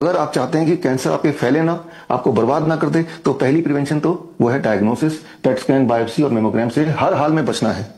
अगर आप चाहते हैं कि कैंसर आपके फैले ना, आपको बर्बाद ना कर दे, तो पहली प्रिवेंशन तो वो है डायग्नोसिस, पेट स्कैन, बायोप्सी और मेमोग्राम से हर हाल में बचना है।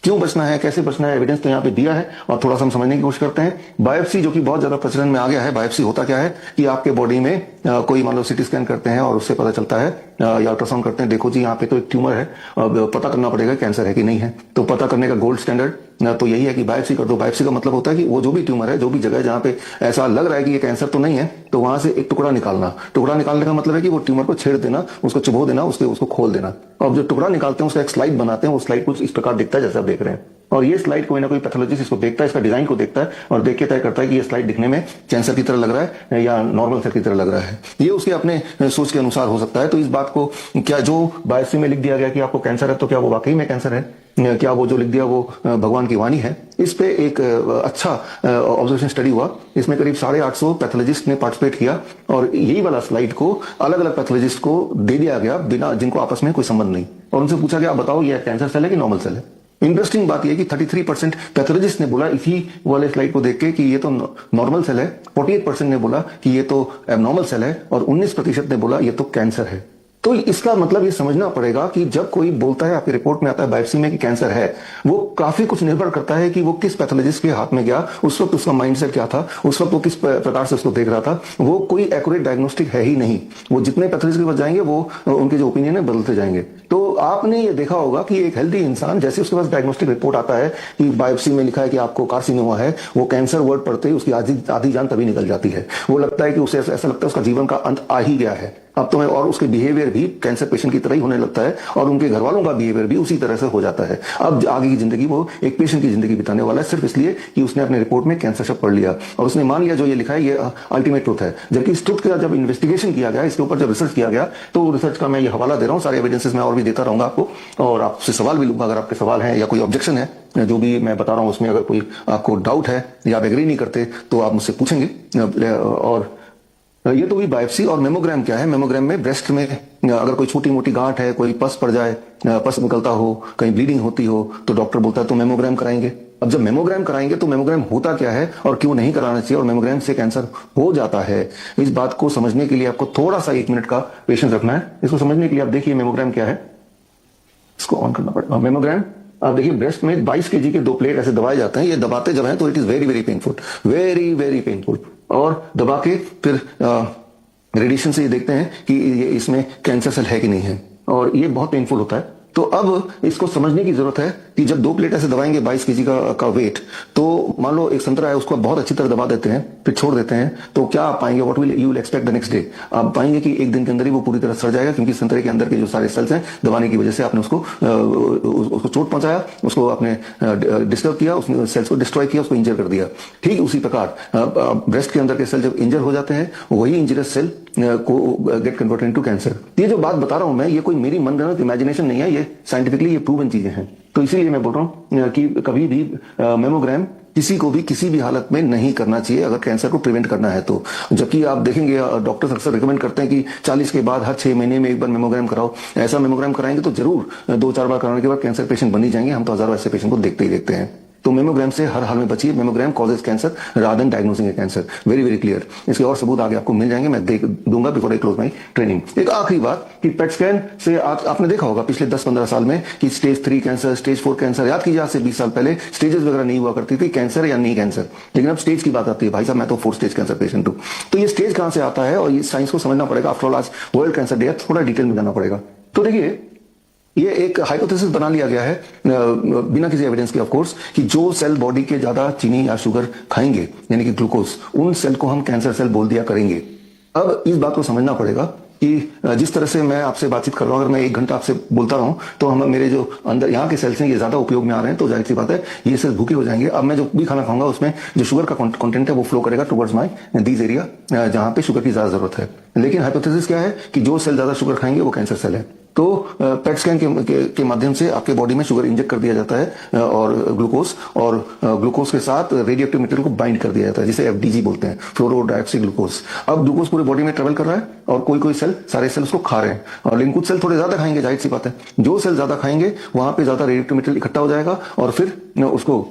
क्यों बचना है, कैसे बचना है, एविडेंस तो यहाँ पे दिया है और थोड़ा सा हम समझने की कोशिश करते हैं। बायोप्सी जो कि बहुत ज्यादा प्रचलन में आ गया है, बायोप्सी होता क्या है कि आपके बॉडी में कोई मान लो सिटी स्कैन करते हैं और उससे पता चलता है, या अल्ट्रासाउंड करते हैं, देखो जी यहाँ पे तो एक ट्यूमर है, अब पता करना पड़ेगा कैंसर है कि नहीं है। तो पता करने का गोल्ड स्टैंडर्ड तो यही है कि बायोप्सी कर दो। बायोप्सी का मतलब होता है कि वो जो भी ट्यूमर है, जो भी जगह जहाँ पे ऐसा लग रहा है कि ये कैंसर तो नहीं है, तो वहां से एक टुकड़ा निकालना। टुकड़ा निकालने का मतलब है कि वो ट्यूमर को छेड़ देना, उसको चुभो देना, उसको खोल देना। और जो टुकड़ा निकालते हैं उसका एक स्लाइड बनाते हैं, वो स्लाइड कुछ इस प्रकार दिखता है जैसे आप देख रहे हैं। और ये स्लाइड कोई ना कोई पैथोलॉजिस्ट इसको देखता है, इसका डिजाइन को देखता है और देख के तय करता है कि ये स्लाइड दिखने में कैंसर की तरह लग रहा है या नॉर्मल सेल की तरह लग रहा है। ये उसके अपने सोच के अनुसार हो सकता है। तो इस बात को क्या जो बायोप्सी में लिख दिया गया कि आपको कैंसर है, तो क्या वो वाकई में कैंसर है, क्या वो जो लिख दिया वो भगवान की वाणी है? इस पे एक अच्छा ऑब्जर्वेशन स्टडी हुआ। इसमें करीब 850 पैथोलॉजिस्ट ने पार्टिसिपेट किया और यही वाला स्लाइड को अलग अलग पैथोलॉजिस्ट को दे दिया गया, बिना जिनको आपस में कोई संबंध नहीं। और उनसे पूछा गया, आप बताओ ये कैंसर सेल है कि नॉर्मल सेल है? इंटरेस्टिंग बात यह कि 33% पैथोलॉजिस्ट ने बोला इसी वाले स्लाइड को देख के कि ये तो नॉर्मल सेल है, 48% ने बोला कि ये तो एबनॉर्मल सेल है और 19% ने बोला ये तो कैंसर है। तो इसका मतलब ये समझना पड़ेगा कि जब कोई बोलता है, आपकी रिपोर्ट में आता है बायोप्सी में कि कैंसर है, वो काफी कुछ निर्भर करता है कि वो किस पैथोलॉजिस्ट के हाथ में गया, उस वक्त उसका माइंडसेट क्या था, उस वक्त वो किस प्रकार से उसको देख रहा था। वो कोई एक्यूरेट डायग्नोस्टिक है ही नहीं। वो जितने पैथोलॉजिस्ट के पास जाएंगे वो उनके जो ओपिनियन है बदलते जाएंगे। तो आपने ये देखा होगा कि एक हेल्दी इंसान जैसे उसके पास डायग्नोस्टिक रिपोर्ट आता है कि बायोप्सी में लिखा है कि आपको कार्सिनोमा है, वो कैंसर वर्ड पढ़ते ही उसकी आधी जान तभी निकल जाती है। वो लगता है कि उसे ऐसा लगता है उसका जीवन का अंत आ ही गया है अब तो। और उसके बिहेवियर भी कैंसर पेशेंट की तरह ही होने लगता है और उनके घर वालों का बिहेवियर भी उसी तरह से हो जाता है। अब आगे की जिंदगी वो एक पेशेंट की जिंदगी बिताने वाला है, सिर्फ इसलिए कि उसने अपने रिपोर्ट में कैंसर शब्द पढ़ लिया और उसने मान लिया जो ये लिखा है ये अल्टीमेट ट्रुथ है। जबकि इस ट्रुथ का जब इन्वेस्टिगेशन किया गया, इसके ऊपर जब रिसर्च किया गया, तो रिसर्च का मैं ये हवाला दे रहा हूँ, सारे एविडेंसेस मैं और भी देता रहूंगा आपको और आपसे सवाल भी लूंगा। अगर आपके सवाल हैं या कोई ऑब्जेक्शन है जो भी मैं बता रहा हूं उसमें, अगर कोई आपको डाउट है या आप एग्री नहीं करते तो आप मुझसे पूछेंगे। और ये तो भी बायोप्सी। और मेमोग्राम क्या है? मेमोग्राम में ब्रेस्ट में अगर कोई छोटी मोटी गांठ है, कोई पस पड़ जाए, पस निकलता हो, कहीं ब्लीडिंग होती हो, तो डॉक्टर बोलता है तो मेमोग्राम कराएंगे। अब जब मेमोग्राम कराएंगे तो मेमोग्राम होता क्या है और क्यों नहीं कराना चाहिए और मेमोग्राम से कैंसर हो जाता है, इस बात को समझने के लिए आपको थोड़ा सा 1 मिनट का पेशेंस रखना है। इसको समझने के लिए आप देखिए मेमोग्राम क्या है, इसको ऑन करना पड़ेगा। मेमोग्राम आप देखिए, ब्रेस्ट में 22 केजी के 2 प्लेट ऐसे दबाए जाते हैं। ये दबाते जब हैं तो it is very very painful, very very painful. और दबा के फिर रेडिएशन से ये देखते हैं कि ये इसमें कैंसर सेल है कि नहीं है, और ये बहुत पेनफुल होता है। तो अब इसको समझने की जरूरत है कि जब 2 प्लेट ऐसे दबाएंगे 22 केजी का वेट, तो मान लो एक संतरा है, उसको बहुत अच्छी तरह दबा देते हैं, फिर छोड़ देते हैं, तो क्या आप पाएंगे? What will you will expect the next day? आप पाएंगे कि एक दिन के अंदर ही वो पूरी तरह सड़ जाएगा, क्योंकि संतरे के अंदर के जो सारे सेल्स हैं दबाने की वजह से आपने उसको चोट पहुंचाया, उसको आपने डिस्टर्ब किया, उसने सेल्स को डिस्ट्रॉय किया, उसको इंजर कर दिया। ठीक उसी प्रकार ब्रेस्ट के अंदर के सेल जब इंजर हो जाते हैं, वही इंजरियस सेल को गेट कन्वर्टेड इनटू कैंसर। ये जो बात बता रहा हूं मैं, ये कोई मेरी मनगढ़ंत इमेजिनेशन नहीं है, ये साइंटिफिकली ये प्रूवन चीजें हैं। तो इसीलिए मैं बोल रहा हूं कि कभी भी मेमोग्राम किसी को भी किसी भी हालत में नहीं करना चाहिए अगर कैंसर को प्रिवेंट करना है तो। जबकि आप देखेंगे डॉक्टर्स अक्सर रिकमेंड करते हैं कि 40 के बाद हर 6 महीने में एक बार मेमोग्राम कराओ। ऐसा मेमोग्राम कराएंगे तो जरूर 2-4 बार कराने के बाद कैंसर पेशेंट बन ही जाएंगे। हम तो हजारों ऐसे पेशेंट को देखते ही देखते हैं। तो मेमोग्राम से हर हाल में बचिए। Mammogram causes cancer rather than diagnosing a cancer. Very very clear. इसके और सबूत आगे आपको मिल जाएंगे, मैं देख दूंगा before I close my training. एक आखिरी बात कि पेट स्कैन से आपने देखा होगा पिछले 10-15 साल में कि स्टेज 3 कैंसर, स्टेज 4 कैंसर, याद कीजिए आज से 20 साल पहले स्टेजेस वगैरह नहीं हुआ करती थी कैंसर या नहीं कैंसर, लेकिन अब स्टेज की बात आती है। भाई साहब मैं तो 4 स्टेज कैंसर पेशेंट हूं। तो ये स्टेज कहां से आता है और ये साइंस को समझना पड़ेगा। आफ्टर ऑल आज वर्ल्ड कैंसर डे है, थोड़ा डिटेल में जाना पड़ेगा। तो देखिए, ये एक हाइपोथेसिस बना लिया गया है बिना किसी एविडेंस के ऑफ कोर्स, कि जो सेल बॉडी के ज्यादा चीनी या शुगर खाएंगे यानी कि ग्लूकोज, उन सेल को हम कैंसर सेल बोल दिया करेंगे। अब इस बात को समझना पड़ेगा कि जिस तरह से मैं आपसे बातचीत कर रहा हूं, अगर मैं 1 घंटा आपसे बोलता रहूं तो हम मेरे जो अंदर यहाँ के सेल्स हैं ये ज्यादा उपयोग में आ रहे हैं, तो जाहिर सी बात है ये सेल्स भूखे हो जाएंगे। अब मैं जो भी खाना खाऊंगा उसमें जो शुगर का कंटेंट है वो फ्लो करेगा टुवर्ड्स माय दीज एरिया जहां पे शुगर की ज्यादा जरूरत है। लेकिन हाइपोथेसिस क्या है कि जो सेल ज्यादा शुगर खाएंगे वो कैंसर सेल है। तो पेट स्कैन के माध्यम से आपके बॉडी में शुगर इंजेक्ट कर दिया जाता है और ग्लूकोज के साथ रेडियो एक्टिव मटेरियल को बाइंड कर दिया जाता है, जिसे एफडीजी बोलते हैं, फ्लोरो डाइऑक्सी ग्लूकोज। अब ग्लूकोज पूरे बॉडी में ट्रेवल कर रहा है और कोई सेल, सारे सेल उसको खा रहे हैं, और लेकिन कुछ सेल थोड़े ज्यादा खाएंगे, जाहिर सी बात है। जो सेल ज्यादा खाएंगे वहां पे ज्यादा रेडियो एक्टिव मटेरियल इकट्ठा हो जाएगा और फिर उसको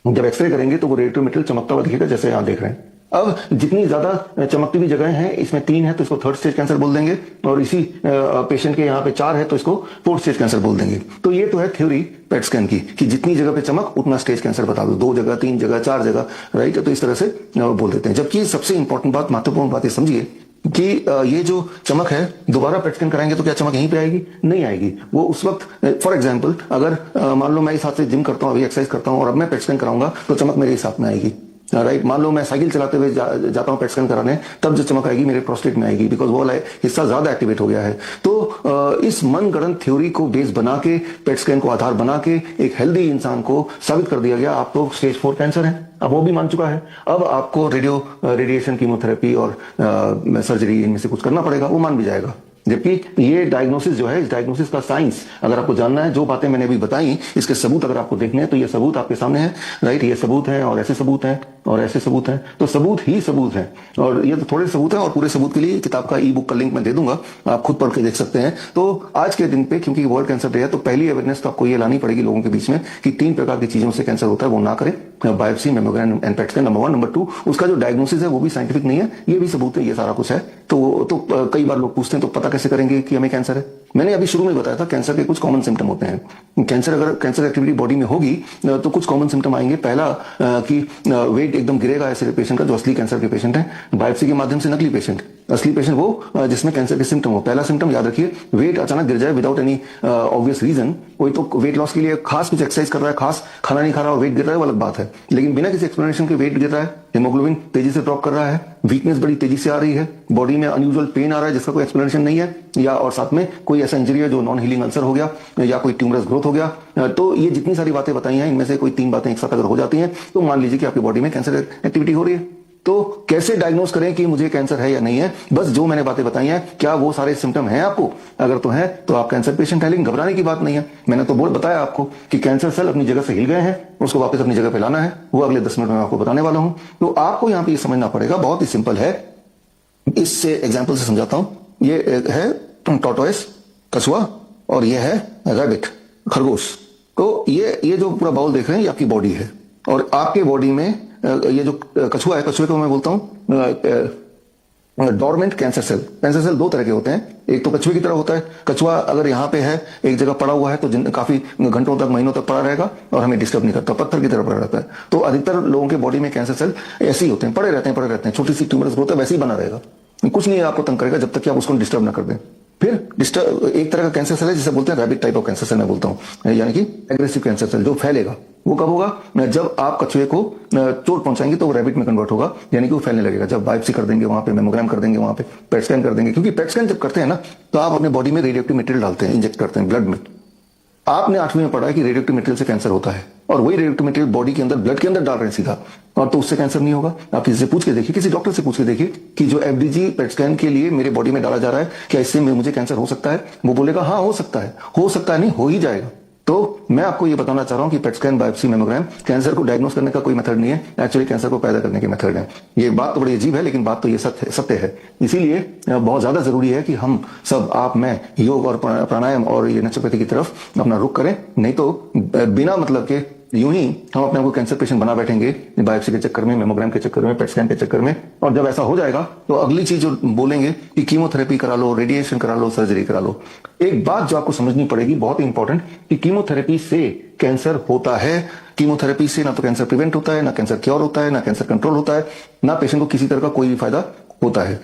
जब एक्सरे करेंगे तो वो रेडियो एक्टिव मटेरियल चमकता हुआ दिखेगा, जैसे यहां देख रहे हैं। अब जितनी ज्यादा चमकती हुई जगह हैं, इसमें 3 है तो इसको थर्ड स्टेज कैंसर बोल देंगे, और इसी पेशेंट के यहाँ पे 4 है तो इसको फोर्थ स्टेज कैंसर बोल देंगे। तो ये तो है थ्योरी पेट स्कैन की, कि जितनी जगह पे चमक उतना स्टेज कैंसर बता दो, 2 जगह 3 जगह 4 जगह, राइट। तो इस तरह से बोल देते हैं। जबकि सबसे इंपॉर्टेंट बात, महत्वपूर्ण बात ये समझिए कि ये जो चमक है, दोबारा पेट स्कैन कराएंगे तो क्या चमक यहीं पे आएगी? नहीं आएगी। वो उस वक्त, फॉर एग्जांपल अगर मान लो मैं इस हाथ से जिम करता हूँ, अभी एक्सरसाइज करता हूँ और अब मैं पेट स्कैन कराऊंगा तो चमक मेरे इस हाथ में आएगी, राइट। मान लो मैं साइकिल चलाते हुए जाता हूं पेट स्कैन कराने, तब जो चमक आएगी मेरे प्रोस्टेट में आएगी, बिकॉज वो हिस्सा ज्यादा एक्टिवेट हो गया है। तो इस मनगढ़ंत थ्योरी को बेस बना के, पेट स्कैन को आधार बना के एक हेल्दी इंसान को साबित कर दिया गया आप तो स्टेज 4 कैंसर है। अब वो भी मान चुका है। अब आपको रेडिएशन, कीमोथेरेपी और सर्जरी, इनमें से कुछ करना पड़ेगा, वो मान भी जाएगा। जबकि ये डायग्नोसिस जो है, इस डायग्नोसिस का साइंस अगर आपको जानना है, जो बातें मैंने अभी बताई, इसके सबूत अगर आपको देखने हैं तो ये सबूत आपके सामने है, राइट। ये सबूत है और ऐसे सबूत हैं और ऐसे सबूत हैं, तो सबूत ही सबूत हैं। और ये तो थोड़े सबूत हैं, और पूरे सबूत के लिए किताब का ई बुक का लिंक मैं दे दूंगा, आप खुद पढ़ के देख सकते हैं। तो आज के दिन पे, क्योंकि वर्ल्ड कैंसर डे है, तो पहली अवेयरनेस तो आपको ये लानी पड़ेगी लोगों के बीच में कि 3 प्रकार की चीजों से कैंसर होता है, वो ना करें। Biopsy, mammogram and PET scan, number 1। Number 2, उसका जो डायग्नोसिस है वो भी साइंटिफिक नहीं है, ये भी सबूत है, ये सारा कुछ है। तो कई बार लोग पूछते हैं तो पता कैसे करेंगे कि हमें कैंसर है? मैंने अभी शुरू में बताया था, कैंसर के कुछ कॉमन सिम्टम होते हैं। कैंसर एक्टिविटी बॉडी में होगी तो कुछ कॉमन सिम्टम आएंगे। पहला कि वेट एकदम गिरेगा ऐसे पेशेंट का, जो असली कैंसर के पेशेंट है। बायोप्सी के माध्यम से नकली पेशेंट, असली पेशेंट वो जिसमें कैंसर के सिम्टम हो। पहला सिम्टम याद रखिए, वेट अचानक गिर जाए विदाउट एनी ऑब्वियस रीजन। कोई तो वेट लॉस के लिए खास कुछ एक्सरसाइज कर रहा है, खास खाना नहीं खा रहा और वेट गिर रहा है, वो अलग बात है। लेकिन बिना किसी एक्सप्लेनेशन के वेट गिर रहा है, हेमोग्लोबिन तेजी से ड्रॉप कर रहा है, वीकनेस बड़ी तेजी से आ रही है, बॉडी में अनयूजुअल पेन आ रहा है जिसका कोई एक्सप्लेनेशन नहीं है, या और साथ में कोई ऐसा इंजरी है जो नॉन हीलिंग अल्सर हो गया, या कोई ट्यूमरस ग्रोथ हो गया, तो ये जितनी सारी बातें बताई हैं, इनमें से कोई 3 बातें एक साथ अगर हो जाती हैं तो मान लीजिए कि आपकी बॉडी में कैंसर एक्टिविटी हो रही है। तो कैसे डायग्नोस करें कि मुझे कैंसर है या नहीं है? बस जो मैंने बातें बताई हैं, क्या वो सारे सिम्टम हैं आपको? अगर तो है तो आप कैंसर पेशेंट है। लेकिन घबराने की बात नहीं है। मैंने तो बताया आपको कि कैंसर सेल अपनी जगह से हिल गए हैं, उसको वापस अपनी जगह पे लाना है, वो अगले 10 मिनट में आपको बताने वाला हूं। तो आपको यहां पर यह समझना पड़ेगा, बहुत ही सिंपल है। इससे एग्जाम्पल से समझाता हूं। ये है टॉर्टोइस, कछुआ, और ये है रैबिट, खरगोश। तो ये जो पूरा बाउल देख रहे हैं, ये आपकी बॉडी है। और आपके बॉडी में ये जो कछुआ है, कछुए को मैं बोलता हूं dormant cancer cell. Cancer cell 2 तरह के होते हैं। एक तो कछुए की तरह होता है, कछुआ अगर यहाँ पे है, एक जगह पड़ा हुआ है, तो काफी घंटों तक, महीनों तक पड़ा रहेगा और हमें डिस्टर्ब नहीं करता, पत्थर की तरह पड़ा रहता है। तो अधिकतर लोगों के बॉडी में कैंसर सेल ऐसे ही होते हैं, पड़े रहते हैं। छोटी सी ट्यूमरस ग्रोथ है, वैसे ही बना रहेगा, कुछ नहीं आपको तंग करेगा जब तक कि आप उसको डिस्टर्ब ना कर दें। फिर एक तरह का कैंसर सेल है जिसे बोलते हैं rabbit type of cancer cell, मैं बोलता हूं, यानी कि एग्रेसिव कैंसर सेल, जो फैलेगा। वो कब होगा? जब आप कछुए को चोट पहुंचाएंगे तो वो रैबिट में कन्वर्ट होगा, यानी कि वो फैलने लगेगा। जब बायोप्सी कर देंगे वहां पे, मेमोग्राम कर देंगे वहां पे, पेट स्कैन कर देंगे, क्योंकि पेट स्कैन जब करते हैं ना, तो आप अपने बॉडी में रेडियोएक्टिव मटेरियल डालते हैं, इंजेक्ट करते हैं ब्लड में। आपने 8वीं में पढ़ा है कि रेडियोएक्टिव मटेरियल से कैंसर होता है, और वही रेडियोएक्टिव मटेरियल बॉडी के अंदर, ब्लड के अंदर डाल रहे हैं सीधा, और तो उससे कैंसर नहीं होगा। आप किसी से पूछ के देखिए, किसी डॉक्टर से पूछ के देखिए कि जो एफडीजी पेट स्कैन के लिए मेरे बॉडी में डाला जा रहा है, क्या इससे मुझे कैंसर हो सकता है? वो बोलेगा हाँ हो सकता है, हो सकता है नहीं, हो ही जाएगा। तो मैं आपको ये बताना चाह रहा हूं कि PET scan, biopsy, mammogram cancer को डायग्नोस करने का कोई मेथड नहीं है, एक्चुअली कैंसर को पैदा करने के मेथड है। ये बात तो बड़ी अजीब है, लेकिन बात तो ये सत्य है। इसीलिए बहुत ज्यादा जरूरी है कि हम सब, आप, मैं, योग और प्राणायाम और ये नेचुरोपैथी की तरफ अपना रुख करें। नहीं तो बिना मतलब के यूं ही हम अपने को कैंसर पेशेंट बना बैठेंगे, बायोप्सी के चक्कर में, मेमोग्राम के चक्कर में, पेट स्कैन के चक्कर में। और जब ऐसा हो जाएगा तो अगली चीज जो बोलेंगे कि कीमोथेरेपी करा लो, रेडिएशन करा लो, सर्जरी करा लो। एक बात जो आपको समझनी पड़ेगी, बहुत इंपॉर्टेंट, कि कीमोथेरेपी से कैंसर होता है। कीमोथेरेपी से ना तो कैंसर प्रिवेंट होता है, ना कैंसर क्योर होता है, ना कैंसर कंट्रोल होता है, ना पेशेंट को किसी तरह का कोई भी फायदा होता है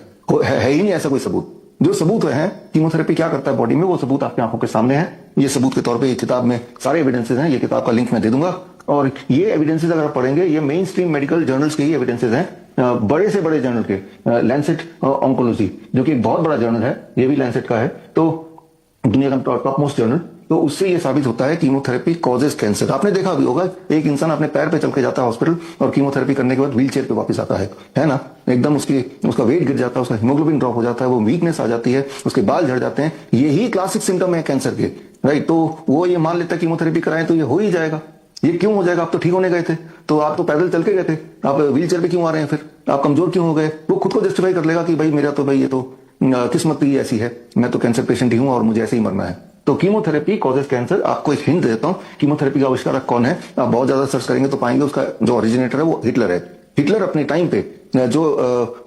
ही नहीं ऐसा कोई सबूत। जो सबूत है कीमोथेरेपी क्या करता है बॉडी में, वो सबूत आपकी आंखों के सामने है। ये सबूत के तौर पे ये किताब में सारे एविडेंसेस हैं, ये किताब का लिंक मैं दे दूंगा। और ये एविडेंसेस अगर आप पढ़ेंगे, ये मेन स्ट्रीम मेडिकल जर्नल्स के ही एविडेंसेस हैं, बड़े से बड़े जर्नल के। लैंसेट ऑन्कोलॉजी जो कि एक बहुत बड़ा जर्नल है, ये भी लैंसेट का है, तो दुनिया का टॉप मोस्ट जर्नल। तो उससे ये साबित होता है कीमोथेरेपी कॉजेज कैंसर। आपने देखा भी होगा, एक इंसान अपने पैर पे चल के जाता है हॉस्पिटल और कीमोथेरेपी करने के बाद व्हील चेयर पे वापस आता है ना, एकदम उसका वेट गिर जाता है, उसका हीमोग्लोबिन ड्रॉप हो जाता है, वो वीकनेस आ जाती है, उसके बाल झड़ जाते हैं। यही क्लासिक सिम्टम है कैंसर के, राइट। तो वो ये मान लेता है कीमोथेरेपी कराएं तो ये हो ही जाएगा। ये क्यों हो जाएगा? आप तो ठीक होने गए थे, तो आप तो पैदल चल के गए थे, आप व्हील चेयर पे क्यों आ रहे हैं? फिर आप कमजोर क्यों हो गए? वो खुद को जस्टिफाई कर लेगा कि भाई मेरा तो, भाई ये तो किस्मत ही ऐसी है, मैं तो कैंसर पेशेंट ही हूं और मुझे ऐसे ही मरना है। तो कीमोथेरेपी कॉजेज कैंसर। आपको एक हिंट देता हूं, कीमोथेरेपी का आविष्कारक कौन है? आप बहुत ज्यादा सर्च करेंगे तो पाएंगे उसका जो ओरिजिनेटर है वो हिटलर है। हिटलर अपने टाइम पे जो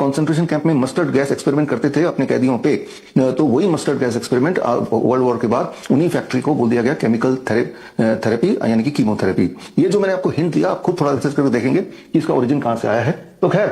कंसंट्रेशन कैंप में मस्टर्ड गैस एक्सपेरिमेंट करते थे अपने कैदियों पे, तो वही mustard gas experiment world war के बाद उन्हीं फैक्ट्री को बोल दिया गया केमिकल थेरेपी यानी कि कीमोथेरेपी। ये जो मैंने आपको हिंट दिया, आप खुद थोड़ा रिसर्च करके देखेंगे कि इसका ओरिजिन कहां से आया है। तो खैर,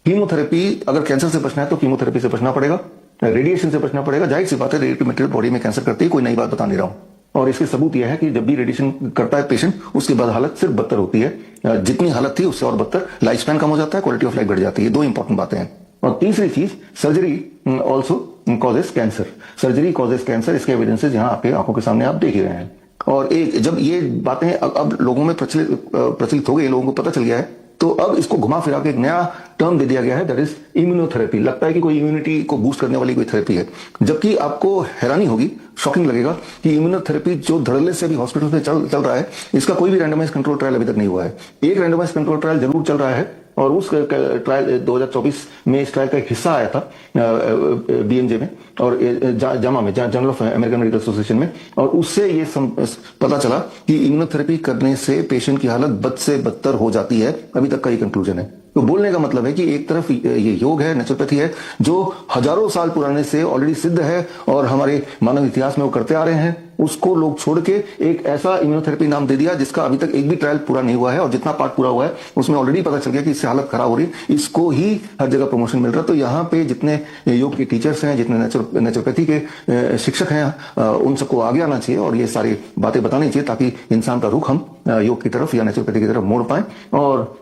कीमोथेरेपी, अगर कैंसर से बचना है तो कीमोथेरेपी से बचना पड़ेगा, रेडिएशन से बचना पड़ेगा। जाहिर सी बात है, रेडिएटिव मटेरियल बॉडी में कैंसर करते ही, कोई नई बात बता नहीं रहा हूं। और इसके सबूत यह है कि जब भी रेडिएशन करता है पेशेंट, उसके बाद हालत सिर्फ बदतर होती है। जितनी हालत थी उससे और बदतर, लाइफ स्पैन कम हो जाता है, क्वालिटी ऑफ लाइफ बढ़ जाती है। दो इंपॉर्टेंट बातें हैं। और तीसरी चीज, surgery also causes cancer. Surgery causes cancer, इसके एविडेंसेस यहाँ आपके आंखों के सामने आप देख ही रहे हैं। और एक जब ये बातें अब लोगों में प्रचलित हो गई, लोगों को पता चल गया है, तो अब इसको घुमा फिरा के एक नया टर्म दे दिया गया है, दैट इज इम्यूनोथेरेपी। लगता है कि कोई इम्यूनिटी को बूस्ट करने वाली कोई थेरेपी है, जबकि आपको हैरानी होगी, शॉकिंग लगेगा कि इम्यूनोथेरेपी जो धड़ल्ले से अभी हॉस्पिटल में चल रहा है, इसका कोई भी रैंडमाइज कंट्रोल ट्रायल अभी तक नहीं हुआ है। एक रैंडमाइज कंट्रोल ट्रायल जरूर चल रहा है, और उस ट्रायल 2024 में इस ट्रायल का एक हिस्सा आया था बीएमजे में और जामा में, journal of American medical association में, और उससे ये पता चला कि इम्यूनोथेरेपी करने से पेशेंट की हालत बद से बदतर हो जाती है। अभी तक का ये कंक्लूजन है। तो बोलने का मतलब है कि एक तरफ ये योग है, नेचुरोपैथी है, जो हजारों साल पुराने से ऑलरेडी सिद्ध है और हमारे मानव इतिहास में वो करते आ रहे हैं, उसको लोग छोड़ के एक ऐसा इम्यूनोथेरेपी नाम दे दिया जिसका अभी तक एक भी ट्रायल पूरा नहीं हुआ है, और जितना पार्ट पूरा हुआ है उसमें ऑलरेडी पता चल गया कि इससे हालत खराब हो रही है। इसको ही हर जगह प्रमोशन मिल रहा है। तो यहाँ पे जितने योग के टीचर्स हैं, जितने नेचुरोपैथी के शिक्षक हैं, उन सबको आगे आना चाहिए और ये सारी बातें बतानी चाहिए, ताकि इंसान का रुख हम योग की तरफ या नेचुरोपैथी की तरफ मोड़ पाए। और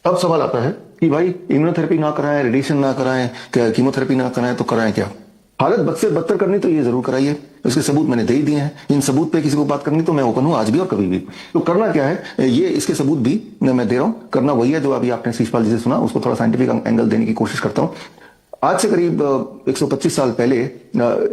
अब सवाल आता है कि भाई इम्यूनोथेरेपी ना कराएं, रेडिएशन ना कराएं, कीमोथेरेपी ना कराएं, तो कराएं क्या? हालत बद से बदतर करनी तो ये जरूर कराइए। इसके सबूत मैंने दे ही दिए हैं। इन सबूत पे किसी को बात करनी तो मैं ओपन हूं, आज भी और कभी भी। तो करना क्या है, ये इसके सबूत भी मैं दे रहा हूं। करना वही है जो अभी आपने शीशपाल जी से सुना, उसको थोड़ा साइंटिफिक एंगल देने की कोशिश करता हूं। आज से करीब 125 साल पहले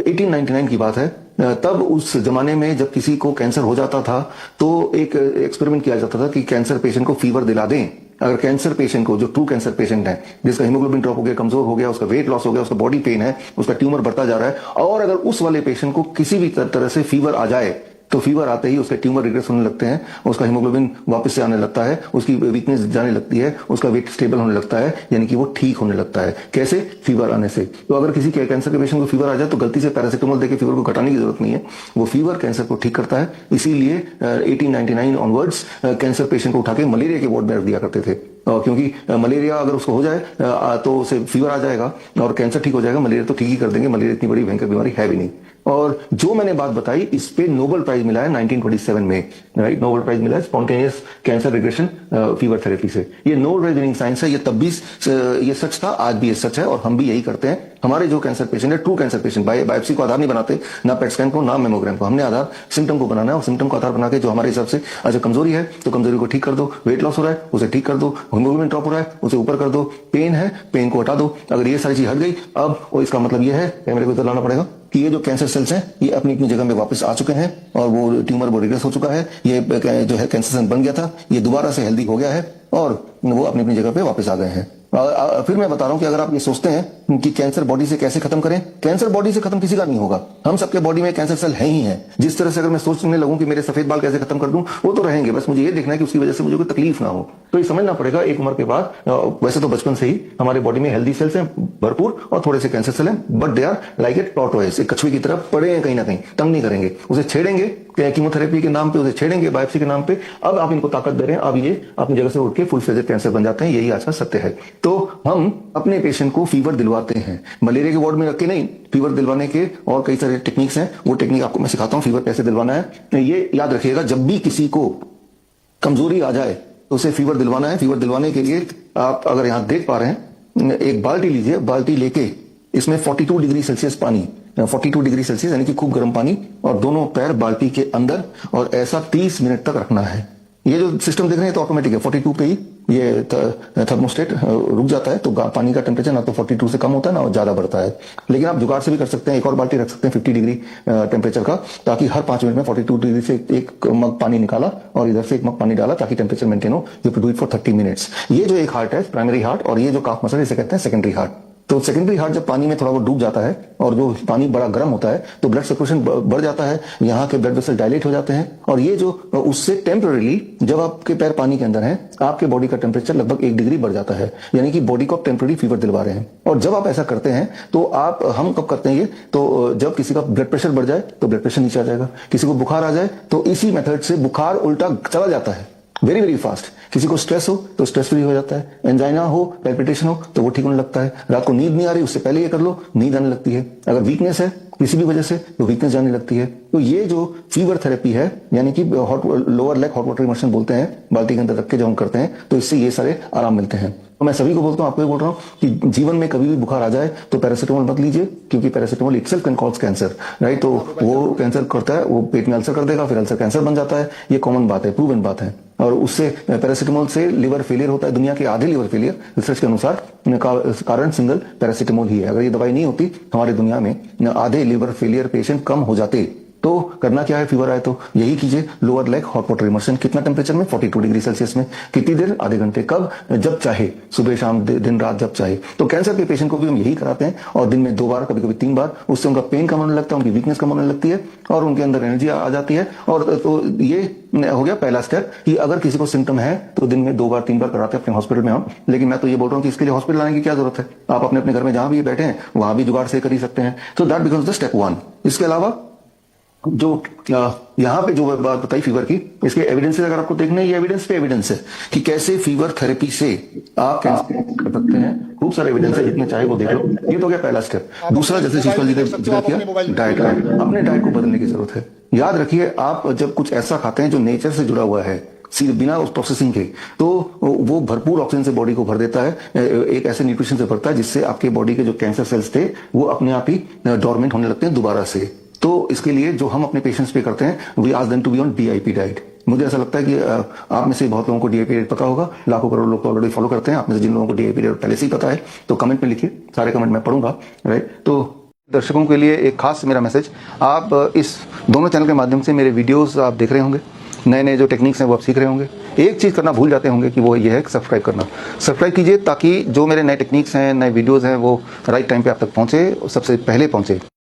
1899 की बात है। तब उस जमाने में जब किसी को कैंसर हो जाता था तो एक एक्सपेरिमेंट किया जाता था कि कैंसर पेशेंट को फीवर दिला दें। अगर कैंसर पेशेंट को, जो ट्रू कैंसर पेशेंट है, जिसका हीमोग्लोबिन ड्रॉप हो गया, कमजोर हो गया, उसका वेट लॉस हो गया, उसका बॉडी पेन है, उसका ट्यूमर बढ़ता जा रहा है, और अगर उस वाले पेशेंट को किसी भी तरह से फीवर आ जाए, तो फीवर आते ही उसके ट्यूमर रिग्रेस होने लगते हैं, उसका हीमोग्लोबिन वापस से आने लगता है, उसकी वीकनेस जाने लगती है, उसका वेट स्टेबल होने लगता है, यानी कि वो ठीक होने लगता है। कैसे? फीवर आने से। तो अगर किसी के कैंसर के पेशेंट को फीवर आ जाए तो गलती से पैरासिटामोल देकर फीवर को घटाने की जरूरत नहीं है, वो फीवर कैंसर को ठीक करता है। इसीलिए 1899 ऑनवर्ड्स कैंसर पेशेंट को उठा के मलेरिया के वार्ड में रख दिया करते थे, क्योंकि मलेरिया अगर उसको हो जाए तो उसे फीवर आ जाएगा और कैंसर ठीक हो जाएगा। मलेरिया तो ठीक ही कर देंगे, मलेरिया इतनी बड़ी भयंकर बीमारी है भी नहीं। और जो मैंने बात बताई, इस पे नोबेल प्राइज मिला है 1927 में, राइट? नोबेल प्राइज मिला है spontaneous cancer regression fever therapy से। ये नोबेल प्राइज विनिंग साइंस है। ये तब भी ये सच था, आज भी ये सच है, और हम भी यही करते हैं। हमारे जो कैंसर पेशेंट है, ट्रू कैंसर पेशेंट, बायोप्सी को आधार नहीं बनाते, ना पेट स्कैन को, ना मेमोग्राम को। हमने आधार सिम्टम को बनाना है, और सिम्टम को आधार बना के जो हमारे हिसाब से अच्छा कमजोरी है तो कमजोरी को ठीक कर दो, वेट लॉस हो रहा है उसे ठीक कर दो, हीमोग्लोबिन ड्रॉप हो रहा है उसे ऊपर कर दो, पेन है पेन को हटा दो। अगर ये सारी चीज हट गई, अब इसका मतलब ये है, मेरे को इतना लाना पड़ेगा कि ये जो कैंसर सेल्स हैं ये अपनी अपनी जगह में वापस आ चुके हैं, और वो ट्यूमर वो रिग्रेस हो चुका है। ये जो है कैंसर सेल बन गया था, ये दोबारा से हेल्दी हो गया है, और वो अपनी अपनी जगह पे वापस आ गए हैं। फिर मैं बता रहा हूं कि अगर आप ये सोचते हैं कि कैंसर बॉडी से कैसे खत्म करें, कैंसर बॉडी से खत्म किसी का नहीं होगा। हम सबके बॉडी में कैंसर सेल है ही है। जिस तरह से अगर मैं सोचने लगूं कि मेरे सफेद बाल कैसे खत्म कर दूं, वो तो रहेंगे, बस मुझे ये देखना है कि उसकी वजह से मुझे कोई तकलीफ ना हो। तो ये समझना पड़ेगा एक उम्र के बाद। वैसे तो बचपन से ही हमारे बॉडी में हेल्दी सेल्स हैं भरपूर, और थोड़े से कैंसर सेल हैं, but they are like a tortoise, एक कछुए की तरह पड़े हैं, कहीं ना कहीं तंग नहीं करेंगे, उसे छेड़ेंगे कीमोथेरेपी के नाम पे, उसे छेड़ेंगे बायोप्सी के नाम पे। अब आप इनको ताकत दे रहे हैं, अब ये अपनी जगह से उठ के फुल फ्लेजेड कैंसर बन जाते हैं। यही आज का सत्य है। तो हम अपने पेशेंट को फीवर दिलवाते हैं, मलेरिया के वार्ड में रख के नहीं, फीवर दिलवाने के और कई सारे टेक्निक्स हैं। वो टेक्निक आपको मैं सिखाता हूं, फीवर कैसे दिलवाना है। ये याद रखिएगा, जब भी किसी को कमजोरी आ जाए तो उसे फीवर दिलवाना है। फीवर दिलवाने के लिए आप अगर यहां देख पा रहे हैं, एक बाल्टी लीजिए, बाल्टी लेके इसमें 42 डिग्री सेल्सियस पानी, 42 डिग्री सेल्सियस यानी कि खूब गर्म पानी, और दोनों पैर बाल्टी के अंदर, और ऐसा 30 मिनट तक रखना है। ये जो सिस्टम देख रहे हैं तो ऑटोमेटिक है, 42 पे ही ये थर्मोस्टेट रुक जाता है, तो पानी का टेम्परेचर ना तो 42 से कम होता है ना ज्यादा बढ़ता है। लेकिन आप जुगाड़ से भी कर सकते हैं, एक और बाल्टी रख सकते हैं 50 डिग्री टेम्परेचर का, ताकि हर 5 मिनट में 42 डिग्री से एक मग पानी निकाला और इधर से एक मग पानी डाला, ताकि टेम्परेचर मेंटेन हो। You do it for 30 minutes. ये जो एक हार्ट है प्राइमरी हार्ट, और ये जो काफ मसल इसे कहते हैं सेकेंडरी हार्ट। तो सेकेंडरी हार्ट जब पानी में थोड़ा वो डूब जाता है और जो पानी बड़ा गर्म होता है तो ब्लड सर्कुलेशन बढ़ जाता है, यहाँ के ब्लड वेसल डायलेट हो जाते हैं और ये जो उससे टेम्पररीली जब आपके पैर पानी के अंदर हैं आपके बॉडी का टेम्परेचर लगभग 1 डिग्री बढ़ जाता है, यानी कि बॉडी को आप टेम्पररी फीवर दिलवा रहे हैं। और जब आप ऐसा करते हैं तो हम कब करते हैं ये, तो जब किसी का ब्लड प्रेशर बढ़ जाए तो ब्लड प्रेशर नीचे आ जाएगा, किसी को बुखार आ जाए तो इसी मेथड से बुखार उल्टा चला जाता है वेरी वेरी फास्ट। किसी को स्ट्रेस हो तो स्ट्रेस फ्री हो जाता है, एंजाइना हो, पैल्पिटेशन हो तो वो ठीक होने लगता है। रात को नींद नहीं आ रही उससे पहले ये कर लो, नींद आने लगती है। अगर वीकनेस है किसी भी वजह से तो वीकनेस जाने लगती है। तो ये जो फीवर थेरेपी है यानी कि lower leg hot water immersion बोलते हैं, बाल्टी के अंदर रख के जब हम करते हैं तो इससे ये सारे आराम मिलते हैं। तो मैं सभी को बोलता हूँ, आपको भी बोल रहा हूँ कि जीवन में कभी भी बुखार आ जाए तो पैरासिटामोल मत लीजिए, क्योंकि paracetamol itself can cause cancer, right. तो वो कैंसर करता है, वो पेट में अल्सर कर देगा, फिर अल्सर कैंसर बन जाता है। ये कॉमन बात है, प्रूवन बात है। और उससे पैरासिटामोल से लिवर फेलियर होता है। दुनिया के आधे लिवर फेलियर रिसर्च के अनुसार कारण सिंगल पैरासिटामोल ही है। अगर ये दवाई नहीं होती हमारी दुनिया में आधे लिवर फेलियर पेशेंट कम हो जाते। तो करना क्या है, फीवर आए तो यही कीजिए, lower leg hot water immersion. कितना टेम्परेचर में, 42 डिग्री सेल्सियस में। कितनी देर, आधे घंटे। कब, जब चाहे, सुबह शाम दिन रात जब चाहे। तो कैंसर के पेशेंट को भी हम यही कराते हैं और दिन में 2 बार, कभी कभी 3 बार। उससे उनका पेन कम होने लगता है, उनकी वीकनेस कम होने लगती है और उनके अंदर एनर्जी आ जाती है। और तो ये हो गया पहला स्टेप कि अगर किसी को सिम्टम है तो दिन में 2 बार 3 बार कराते हैं अपने हॉस्पिटल में हम। लेकिन मैं तो ये बोल रहा हूँ कि इसके लिए हॉस्पिटल आने की क्या जरूरत है, आप अपने अपने घर में जहां भी बैठे हैं वहां भी जुगाड़ से कर ही सकते हैं। तो दैट बिकम्स द स्टेप 1। इसके अलावा जो यहाँ पे जो बात बताई फीवर की, इसके एविडेंसेस अगर आपको देखना है, ये एविडेंस पे एविडेंस है कि कैसे फीवर थेरेपी से आप कैंसर कर सकते हैं। खूब सारे एविडेंस है, जितने चाहे वो देख लो। ये तो गया पहला स्टेप। दूसरा, जैसे शिशपाल जी ने जिक्र किया, डाइट का, अपने डाइट को बदलने की जरूरत है। याद रखिए, आप जब कुछ ऐसा खाते हैं जो नेचर से जुड़ा हुआ है, बिना उस प्रोसेसिंग के, तो वो भरपूर ऑक्सीजन से बॉडी को भर देता है, एक ऐसे न्यूट्रिशन से भरता है जिससे आपके बॉडी के जो कैंसर सेल्स थे वो अपने आप ही डोरमेंट होने लगते हैं दोबारा से। तो इसके लिए जो हम अपने पेशेंट्स पे करते हैं, we ask them to be on DIP diet. मुझे ऐसा लगता है कि आप में से बहुत लोगों को डीआईपी डाइट पता होगा, लाखों करोड़ लोग तो ऑलरेडी फॉलो करते हैं। आप में से जिन लोगों को डीआईपी डाइट पहले से ही पता है तो कमेंट में लिखिए, सारे कमेंट मैं पढ़ूंगा, राइट। तो दर्शकों के लिए एक खास मेरा मैसेज, आप इस दोनों चैनल के माध्यम से मेरे वीडियोस आप देख रहे होंगे, नए नए जो टेक्निक्स हैं वो आप सीख रहे होंगे। एक चीज़ करना भूल जाते होंगे कि वो ये है कि सब्सक्राइब करना। सब्सक्राइब कीजिए ताकि जो मेरे नए टेक्निक्स हैं, नए वीडियोस हैं, वो राइट टाइम पे आप तक पहुंचे, सबसे पहले पहुंचे।